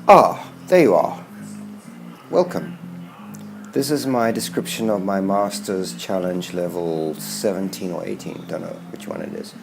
Ah, there you are. Welcome. This is my description of my Masters Challenge level 17 or 18, don't know which one it is.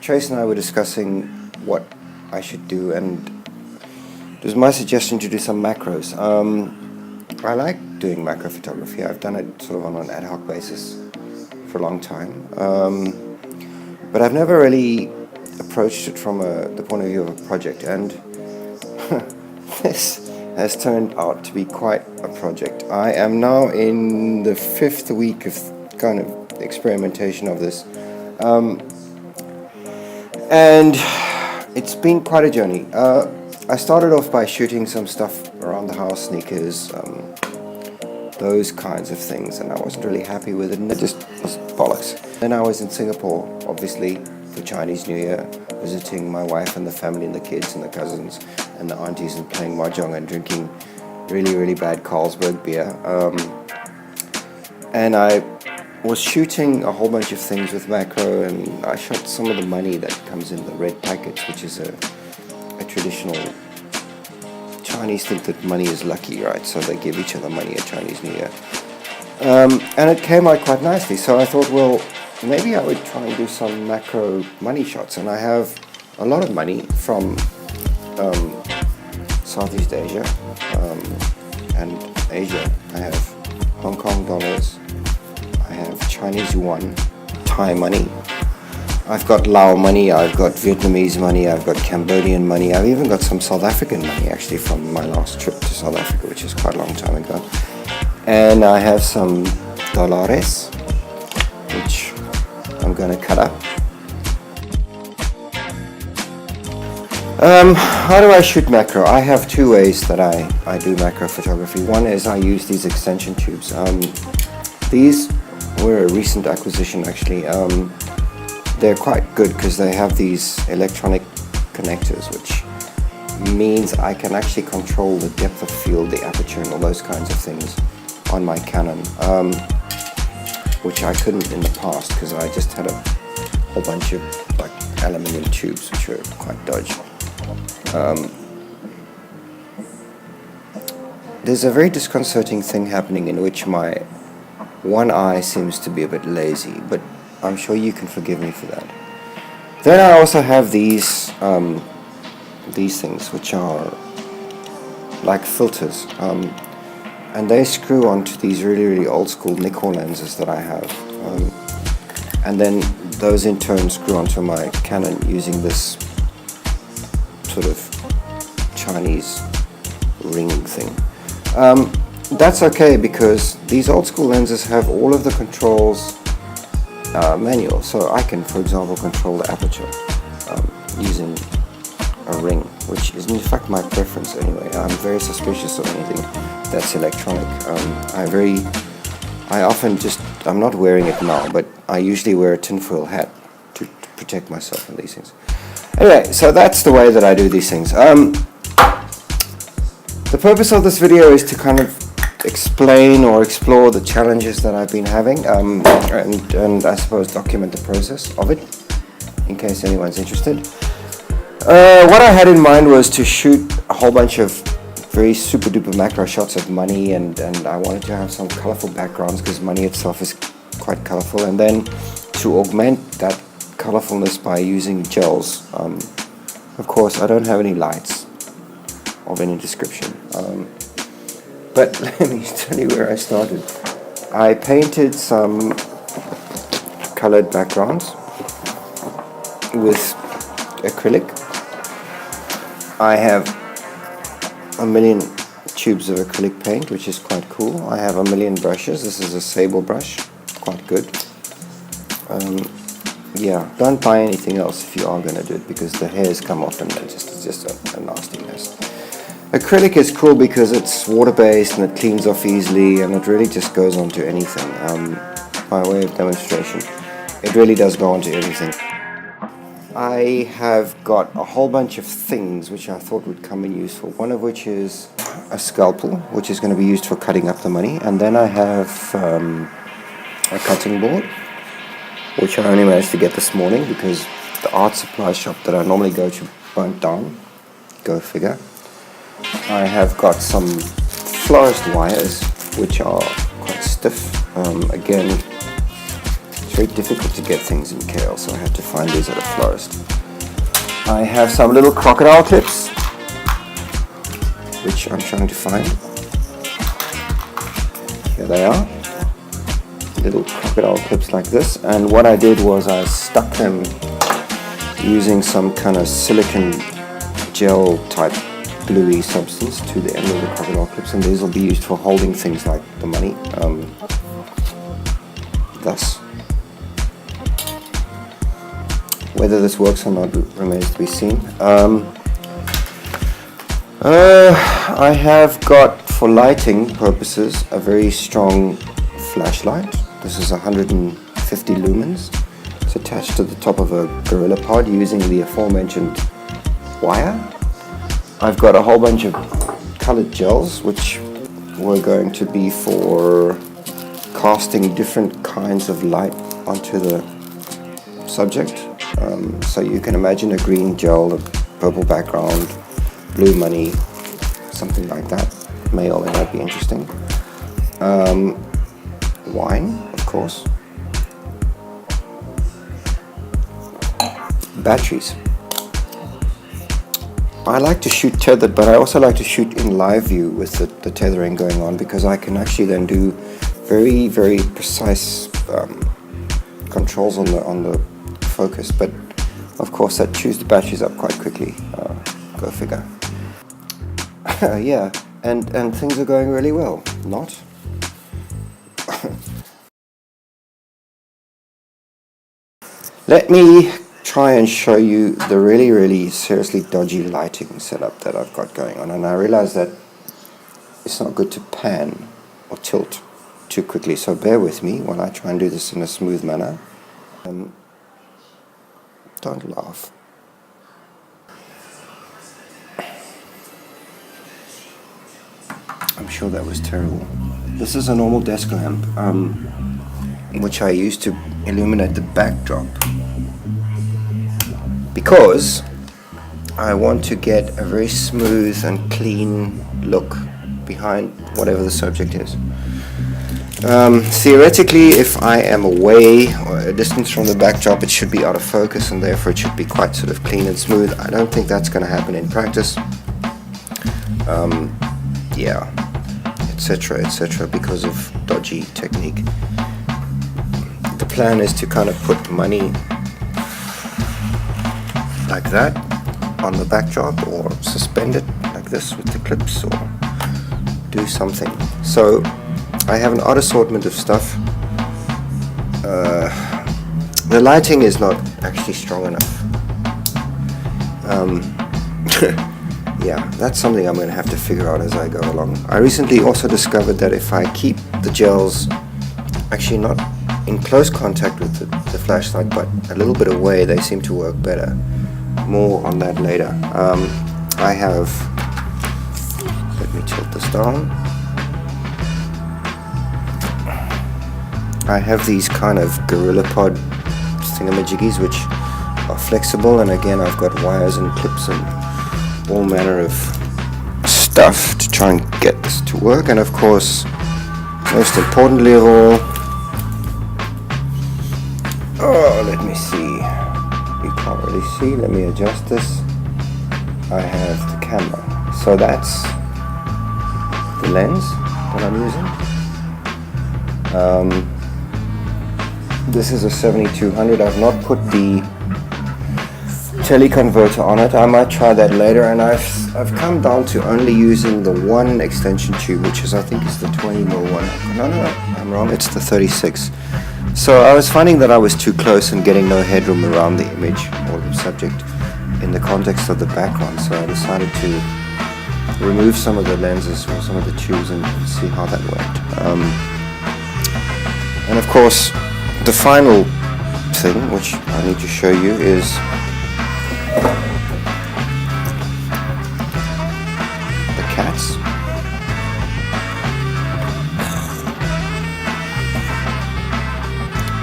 Trace and I were discussing what I should do, and it was my suggestion to do some macros. I like doing macro photography. I've done it sort of on an ad hoc basis for a long time, but I've never really approached it from the point of view of a project, and this has turned out to be quite a project. I am now in the 5th week of kind of experimentation of this, and it's been quite a journey. I started off by shooting some stuff around the house, sneakers, those kinds of things, and I wasn't really happy with it, and it just was bollocks. Then I was in Singapore, obviously, for Chinese New Year, visiting my wife and the family and the kids and the cousins and the aunties, and playing mahjong and drinking really, really bad Carlsberg beer. And I was shooting a whole bunch of things with macro, and I shot some of the money that comes in the red packets, which is a traditional Chinese think that money is lucky, right? So they give each other money at Chinese New Year. And it came out quite nicely, so I thought, well, maybe I would try and do some macro money shots. And I have a lot of money from Southeast Asia and Asia. I have Hong Kong dollars, I have Chinese yuan, Thai money, I've got Lao money, I've got Vietnamese money, I've got Cambodian money, I've even got some South African money actually from my last trip to South Africa, which is quite a long time ago. And I have some dólares, which I'm going to cut up. How do I shoot macro? I have two ways that I do macro photography. One is I use these extension tubes. These were a recent acquisition actually. They're quite good because they have these electronic connectors, which means I can actually control the depth of field, the aperture, and all those kinds of things on my Canon, which I couldn't in the past because I just had a whole bunch of like aluminium tubes, which were quite dodgy. There's a very disconcerting thing happening in which my one eye seems to be a bit lazy, but I'm sure you can forgive me for that. Then I also have these things which are like filters, and they screw onto these really, really old school Nikkor lenses that I have, and then those in turn screw onto my Canon using this sort of Chinese ring thing. That's okay because these old school lenses have all of the controls manual, so I can, for example, control the aperture using a ring, which is in fact my preference anyway. I'm very suspicious of anything that's electronic. I'm not wearing it now, but I usually wear a tinfoil hat to protect myself from these things. Anyway, so that's the way that I do these things. The purpose of this video is to kind of explain or explore the challenges that I've been having, and I suppose document the process of it in case anyone's interested. What I had in mind was to shoot a whole bunch of very super duper macro shots of money, and I wanted to have some colorful backgrounds because money itself is quite colorful, and then to augment that colorfulness by using gels. Of course, I don't have any lights of any description. But let me tell you where I started. I painted some colored backgrounds with acrylic. I have a million tubes of acrylic paint, which is quite cool. I have a million brushes. This is a sable brush, quite good. Yeah, don't buy anything else if you are going to do it because the hairs come off and it's just a nasty mess. Acrylic is cool because it's water-based and it cleans off easily, and it really just goes onto anything. By way of demonstration, it really does go onto everything. I have got a whole bunch of things which I thought would come in useful, one of which is a scalpel, which is going to be used for cutting up the money, and then I have a cutting board, which I only managed to get this morning because the art supply shop that I normally go to burnt down. Go figure. I have got some florist wires which are quite stiff. Again, it's very difficult to get things in KL, so I have to find these at a florist. I have some little crocodile clips which I'm trying to find. Here they are. Little crocodile clips like this, and what I did was I stuck them using some kind of silicon gel type gluey substance to the end of the crocodile clips, and these will be used for holding things like the money, thus. Whether this works or not remains to be seen. I have got, for lighting purposes, a very strong flashlight. This is 150 lumens. It's attached to the top of a Gorilla Pod using the aforementioned wire. I've got a whole bunch of colored gels which were going to be for casting different kinds of light onto the subject. So you can imagine a green gel, a purple background, blue money, something like that. May or may not be interesting. Wine, of course. Batteries. I like to shoot tethered, but I also like to shoot in live view with the tethering going on, because I can actually then do very, very precise controls on the focus. But of course that chews the batteries up quite quickly. Go figure. Yeah, and things are going really well. Not? Let me try and show you the really, really seriously dodgy lighting setup that I've got going on. And I realize that it's not good to pan or tilt too quickly, so bear with me while I try and do this in a smooth manner. Don't laugh. I'm sure that was terrible. This is a normal desk lamp, which I use to illuminate the backdrop, because I want to get a very smooth and clean look behind whatever the subject is. Theoretically, if I am away or a distance from the backdrop, it should be out of focus, and therefore it should be quite sort of clean and smooth. I don't think that's going to happen in practice. Yeah, etc., etc., because of dodgy technique. The plan is to kind of put money like that on the backdrop, or suspend it like this with the clips, or do something. So I have an odd assortment of stuff. The lighting is not actually strong enough. Yeah, that's something I'm going to have to figure out as I go along. I recently also discovered that if I keep the gels actually not in close contact with the flashlight, but a little bit away, they seem to work better. More on that later. I have, let me tilt this down. I have these kind of Gorilla Pod thingamajiggies which are flexible, and again I've got wires and clips and all manner of stuff to try and get this to work. And of course, most importantly of all, let me see, you can't really see, let me adjust this. I have the camera, so that's the lens that I'm using. This is a 7200. I've not put the teleconverter on it. I might try that later, and I've come down to only using the one extension tube, which is, I think, is the 20mm one. No, I'm wrong, it's the 36. So I was finding that I was too close and getting no headroom around the image or the subject in the context of the background, so I decided to remove some of the lenses or some of the tubes and see how that went. And of course, the final thing which I need to show you is the cats.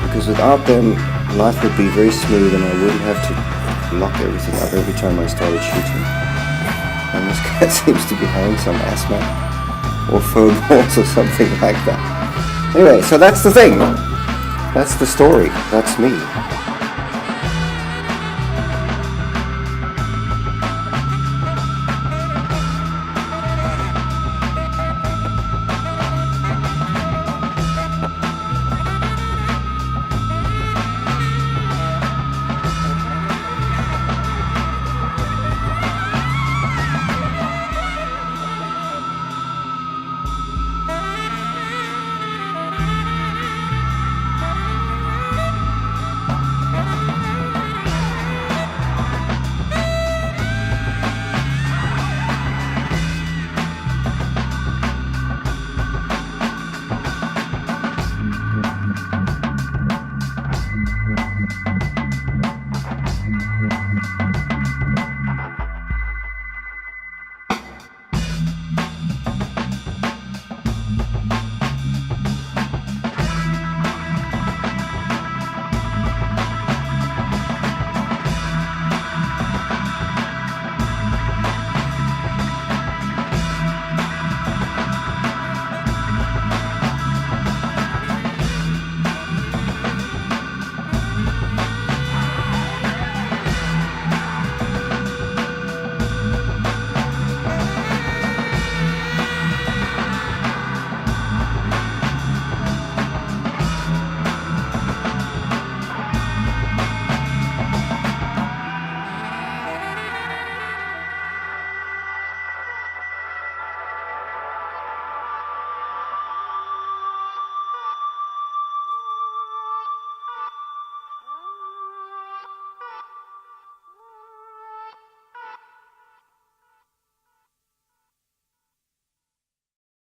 Because without them life would be very smooth and I wouldn't have to lock everything up every time I started shooting. And this guy seems to be having some asthma or foam balls or something like that. Anyway, so that's the thing. That's the story. That's me.